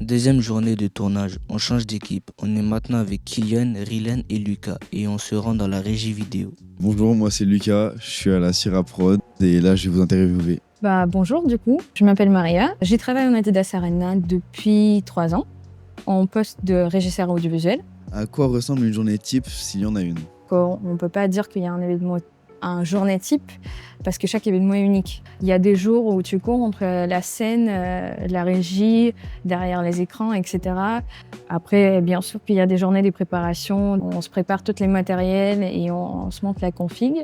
Deuxième journée de tournage, on change d'équipe. On est maintenant avec Kylian, Rylen et Lucas et on se rend dans la régie vidéo. Bonjour, moi c'est Lucas, je suis à la Sierra Prod et là je vais vous interviewer. Bonjour du coup, je m'appelle Maria. J'ai travaillé en Adidas Arena depuis 3 ans en poste de régisseur audiovisuel. À quoi ressemble une journée type s'il y en a une? On ne peut pas dire qu'il y a un événement, un journée type parce que chaque événement est unique. Il y a des jours où tu cours entre la scène, la régie, derrière les écrans, etc. Après, bien sûr qu'il y a des journées de préparation. On se prépare tous les matériels et on se monte la config.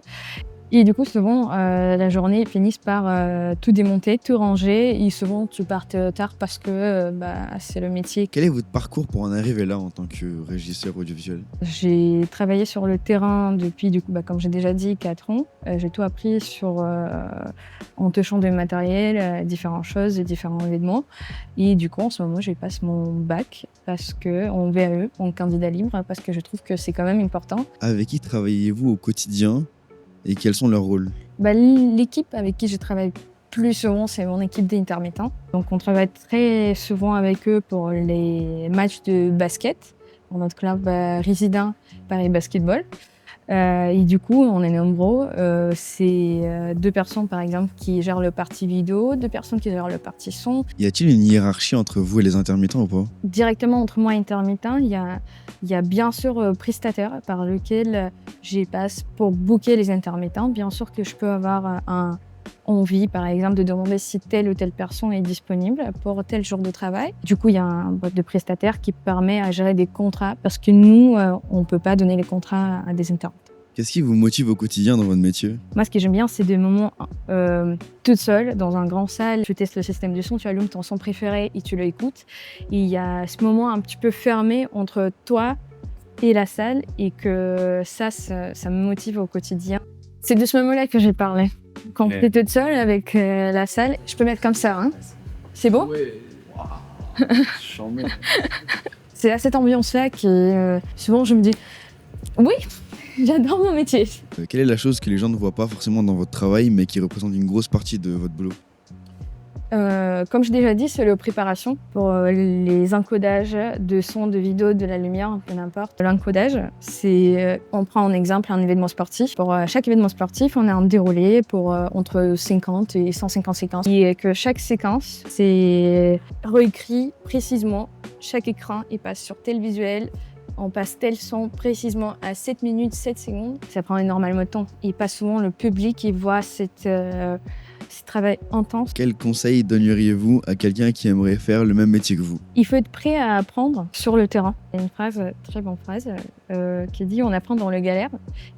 Et du coup, souvent, la journée finit par tout démonter, tout ranger. Et souvent, tu pars tard parce que c'est le métier. Quel est votre parcours pour en arriver là en tant que régisseur audiovisuel? J'ai travaillé sur le terrain depuis, comme j'ai déjà dit, 4 ans. J'ai tout appris en touchant du matériel, différentes choses et différents événements. Et du coup, en ce moment, je passe mon bac en VAE, en candidat libre, parce que je trouve que c'est quand même important. Avec qui travaillez-vous au quotidien? Et quels sont leurs rôles? L'équipe avec qui je travaille plus souvent, c'est mon équipe d'intermittents. Donc on travaille très souvent avec eux pour les matchs de basket dans notre club résident Paris Basketball. Et du coup, on est nombreux. C'est 2 personnes, par exemple, qui gèrent le parti vidéo, 2 personnes qui gèrent le parti son. Y a-t-il une hiérarchie entre vous et les intermittents ou pas? Directement entre moi et intermittent, il y a bien sûr prestataire par lequel j'y passe pour booker les intermittents. Bien sûr que je peux avoir envie, par exemple, de demander si telle ou telle personne est disponible pour tel jour de travail. Du coup, il y a un boîte de prestataire qui permet à gérer des contrats parce que nous, on ne peut pas donner les contrats à des intermittents. Qu'est-ce qui vous motive au quotidien dans votre métier? Moi, ce que j'aime bien, c'est des moments toute seule, dans un grand salle. Tu testes le système de son, tu allumes ton son préféré et tu l'écoutes. Et il y a ce moment un petit peu fermé entre toi et la salle et que ça me motive au quotidien. C'est de ce moment-là que j'ai parlé. Quand tu es toute seule avec la salle, je peux mettre comme ça. Hein. C'est beau? Ouais, wow. C'est à cette ambiance-là que souvent je me dis oui, j'adore mon métier. Quelle est la chose que les gens ne voient pas forcément dans votre travail mais qui représente une grosse partie de votre boulot? Comme j'ai déjà dit, c'est la préparation pour les encodages de son, de vidéo, de la lumière, peu n'importe. L'encodage, c'est, on prend en exemple un événement sportif. Pour chaque événement sportif, on a un déroulé pour entre 50 et 150 séquences. Et que chaque séquence, c'est réécrit précisément. Chaque écran, il passe sur tel visuel. On passe tel son précisément à 7 minutes, 7 secondes. Ça prend énormément de temps. Et pas souvent le public qui voit ce travail intense. Quel conseil donneriez-vous à quelqu'un qui aimerait faire le même métier que vous? Il faut être prêt à apprendre sur le terrain. Il y a une phrase, très bonne phrase, qui dit « on apprend dans le galère ».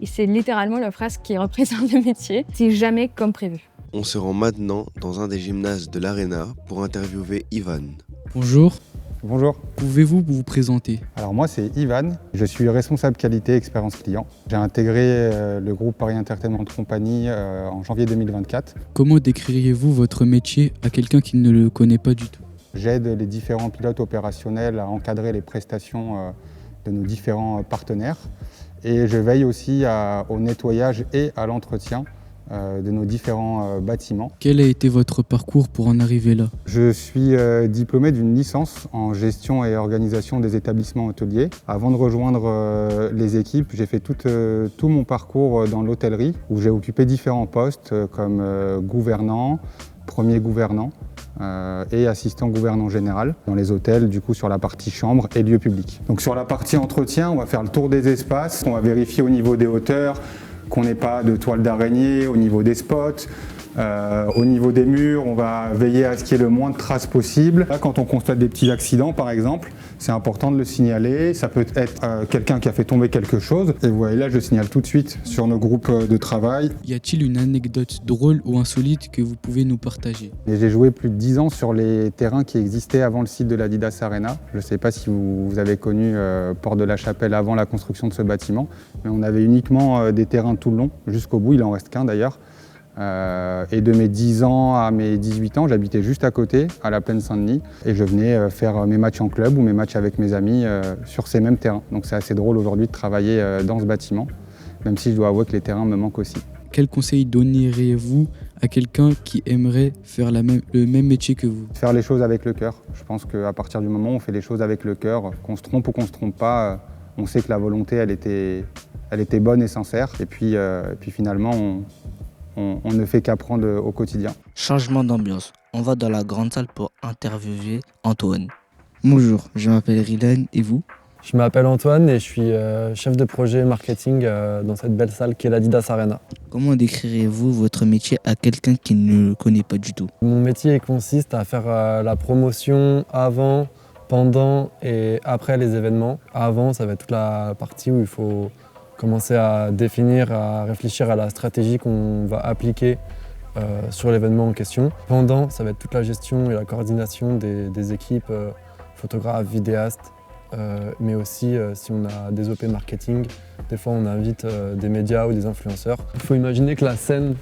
Et c'est littéralement la phrase qui représente le métier. C'est jamais comme prévu. On se rend maintenant dans un des gymnases de l'Arena pour interviewer Ivan. Bonjour. Bonjour. Pouvez-vous vous présenter? Alors moi c'est Ivan, je suis responsable qualité expérience client. J'ai intégré le groupe Paris Entertainment Company en janvier 2024. Comment décririez-vous votre métier à quelqu'un qui ne le connaît pas du tout? J'aide les différents pilotes opérationnels à encadrer les prestations de nos différents partenaires et je veille aussi au nettoyage et à l'entretien de nos différents bâtiments. Quel a été votre parcours pour en arriver là? Je suis diplômé d'une licence en gestion et organisation des établissements hôteliers. Avant de rejoindre les équipes, j'ai fait tout mon parcours dans l'hôtellerie où j'ai occupé différents postes comme gouvernant, premier gouvernant et assistant gouvernant général dans les hôtels, du coup sur la partie chambre et lieux publics. Donc sur la partie entretien, on va faire le tour des espaces, on va vérifier au niveau des hauteurs, qu'on n'ait pas de toile d'araignée au niveau des spots. Au niveau des murs, on va veiller à ce qu'il y ait le moins de traces possible. Là, quand on constate des petits accidents, par exemple, c'est important de le signaler. Ça peut être quelqu'un qui a fait tomber quelque chose. Et vous voyez là, je le signale tout de suite sur nos groupes de travail. Y a-t-il une anecdote drôle ou insolite que vous pouvez nous partager? J'ai joué plus de 10 ans sur les terrains qui existaient avant le site de l'Adidas Arena. Je ne sais pas si vous avez connu Porte de la Chapelle avant la construction de ce bâtiment, mais on avait uniquement des terrains tout le long, jusqu'au bout, il en reste qu'un d'ailleurs. Et de mes 10 ans à mes 18 ans, j'habitais juste à côté, à la Plaine Saint-Denis, et je venais faire mes matchs en club ou mes matchs avec mes amis sur ces mêmes terrains. Donc c'est assez drôle aujourd'hui de travailler dans ce bâtiment, même si je dois avouer que les terrains me manquent aussi. Quel conseil donneriez-vous à quelqu'un qui aimerait faire le même métier que vous? Faire les choses avec le cœur. Je pense qu'à partir du moment où on fait les choses avec le cœur, qu'on se trompe ou qu'on se trompe pas, on sait que la volonté, elle était bonne et sincère. Et puis finalement, on ne fait qu'apprendre au quotidien. Changement d'ambiance. On va dans la grande salle pour interviewer Antoine. Bonjour, je m'appelle Rilen et vous? Je m'appelle Antoine et je suis chef de projet marketing dans cette belle salle qui est l'Adidas Arena. Comment décrirez-vous votre métier à quelqu'un qui ne le connaît pas du tout? Mon métier consiste à faire la promotion avant, pendant et après les événements. Avant, ça va être toute la partie où il faut commencer à définir, à réfléchir à la stratégie qu'on va appliquer sur l'événement en question. Pendant, ça va être toute la gestion et la coordination des équipes, photographes, vidéastes, mais aussi si on a des OP marketing, des fois on invite des médias ou des influenceurs. Il faut imaginer que la scène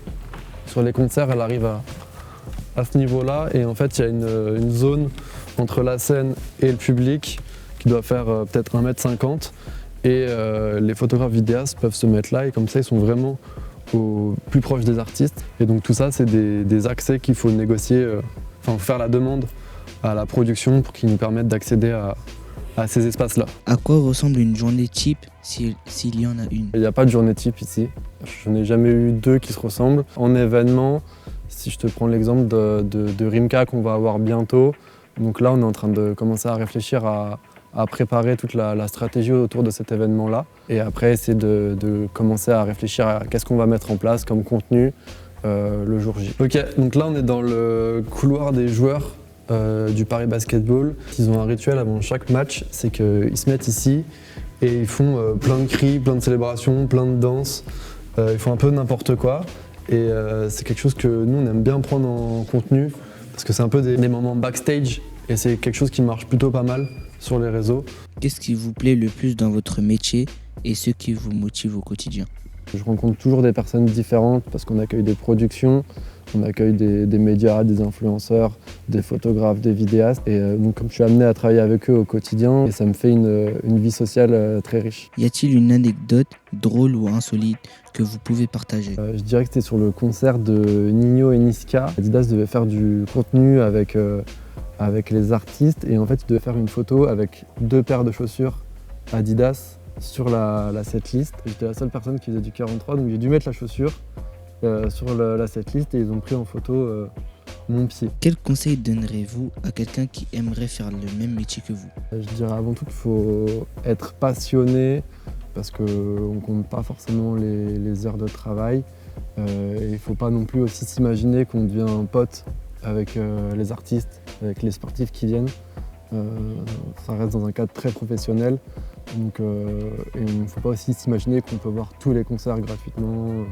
sur les concerts, elle arrive à ce niveau-là et en fait il y a une zone entre la scène et le public qui doit faire peut-être 1m50 et les photographes vidéastes peuvent se mettre là et comme ça ils sont vraiment au plus proche des artistes. Et donc tout ça c'est des accès qu'il faut négocier, faire la demande à la production pour qu'ils nous permettent d'accéder à ces espaces-là. À quoi ressemble une journée type s'il y en a une? Il n'y a pas de journée type ici. Je n'ai jamais eu deux qui se ressemblent. En événement, si je te prends l'exemple de Rimka qu'on va avoir bientôt, donc là on est en train de commencer à réfléchir à préparer toute la stratégie autour de cet événement-là. Et après c'est de commencer à réfléchir à qu'est-ce qu'on va mettre en place comme contenu le jour J. Ok, donc là on est dans le couloir des joueurs du Paris Basketball. Ils ont un rituel avant chaque match, c'est qu'ils se mettent ici et ils font plein de cris, plein de célébrations, plein de danses. Ils font un peu n'importe quoi et c'est quelque chose que nous on aime bien prendre en contenu parce que c'est un peu des moments backstage et c'est quelque chose qui marche plutôt pas mal sur les réseaux. Qu'est-ce qui vous plaît le plus dans votre métier et ce qui vous motive au quotidien? Je rencontre toujours des personnes différentes parce qu'on accueille des productions, on accueille des médias, des influenceurs, des photographes, des vidéastes. Et donc comme je suis amené à travailler avec eux au quotidien, et ça me fait une vie sociale très riche. Y a-t-il une anecdote drôle ou insolite que vous pouvez partager? Je dirais que c'était sur le concert de Ninho et Niska. Adidas devait faire du contenu avec les artistes et en fait ils devaient faire une photo avec 2 paires de chaussures Adidas sur la setlist. J'étais la seule personne qui faisait du 43, donc j'ai dû mettre la chaussure sur la setlist et ils ont pris en photo mon pied. Quel conseil donnerez-vous à quelqu'un qui aimerait faire le même métier que vous? Je dirais avant tout qu'il faut être passionné parce qu'on ne compte pas forcément les heures de travail. Et il ne faut pas non plus aussi s'imaginer qu'on devient un pote avec les artistes, avec les sportifs qui viennent. Ça reste dans un cadre très professionnel. Donc, et il ne faut pas aussi s'imaginer qu'on peut voir tous les concerts gratuitement.